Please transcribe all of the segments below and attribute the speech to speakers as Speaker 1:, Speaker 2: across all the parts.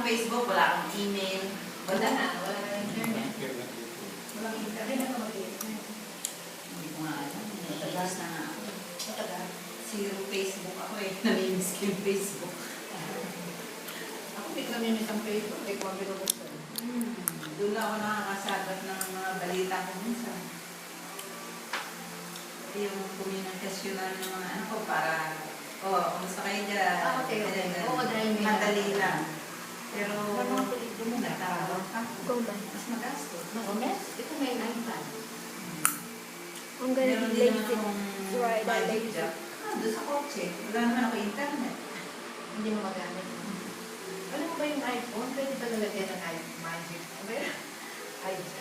Speaker 1: kang Facebook, wala kang email.
Speaker 2: Wala na internet.
Speaker 3: Walang internet na mag-iit na yun.
Speaker 1: Hindi ko nga alam. Natagas na nga ako.
Speaker 3: Matagal.
Speaker 1: Zero Facebook ako eh. Namimiss ko yung Facebook.
Speaker 3: Ako bigla may isang Facebook, hindi ko ang binubuksan.
Speaker 1: Doon ako nakakasagot ng mga balita ko minsan. Yung komunikasyon na ng mga ano ko para, kumusta kayo dyan?
Speaker 3: Okay.
Speaker 1: Ganyan.
Speaker 3: Oo, dahil may
Speaker 1: Madali lang. Pero,
Speaker 3: Mga pelikula mo na.
Speaker 1: natawag ka.
Speaker 4: Go ba?
Speaker 1: Mas magastos.
Speaker 3: Makomes, ito may iPad.
Speaker 4: I'm gonna
Speaker 1: Meron
Speaker 4: be
Speaker 1: din
Speaker 4: late
Speaker 1: naman
Speaker 4: to
Speaker 1: akong
Speaker 4: ride
Speaker 1: magic
Speaker 4: later.
Speaker 1: jack. Doon sa kotse. Wala naman ako internet.
Speaker 3: Hindi mo magamit. Alam mo ba yung iPhone? Pwede ba nalagyan ng Magic? Ano yun?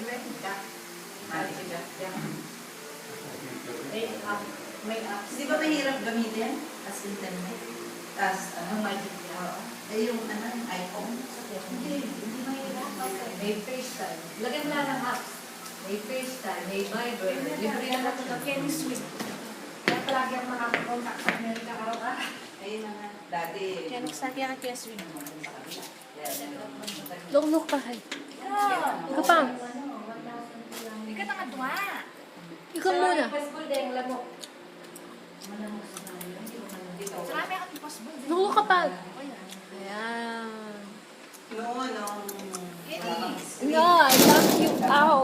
Speaker 3: Magic Jack. Magic Jack. Yeah. May apps.
Speaker 1: Di ba mahirap gamitin as internet? As
Speaker 3: Ang Magic Jack.
Speaker 1: yung yung iPhone.
Speaker 3: Hindi mahirap. May FaceTime. Lagyan mo lang ng apps. May FaceTime, may Viber. Libre na ito ng Kenny Swift. Kaya palagi ako nakakakontak sa Amerika araw-araw.
Speaker 1: Ayun na nga. Dati.
Speaker 4: Kaya nagsaki ang keswi.
Speaker 1: Sa kabila.
Speaker 4: Lok-lok ka kay. Ikaw pa.
Speaker 2: Ika na nga duwa.
Speaker 4: Ikaw muna.
Speaker 3: Paskul din, lamok.
Speaker 2: Sarami ako ng possible.
Speaker 4: Lok ka pa. Ayan.
Speaker 1: Noon, nung...
Speaker 4: No, I love you. Ow.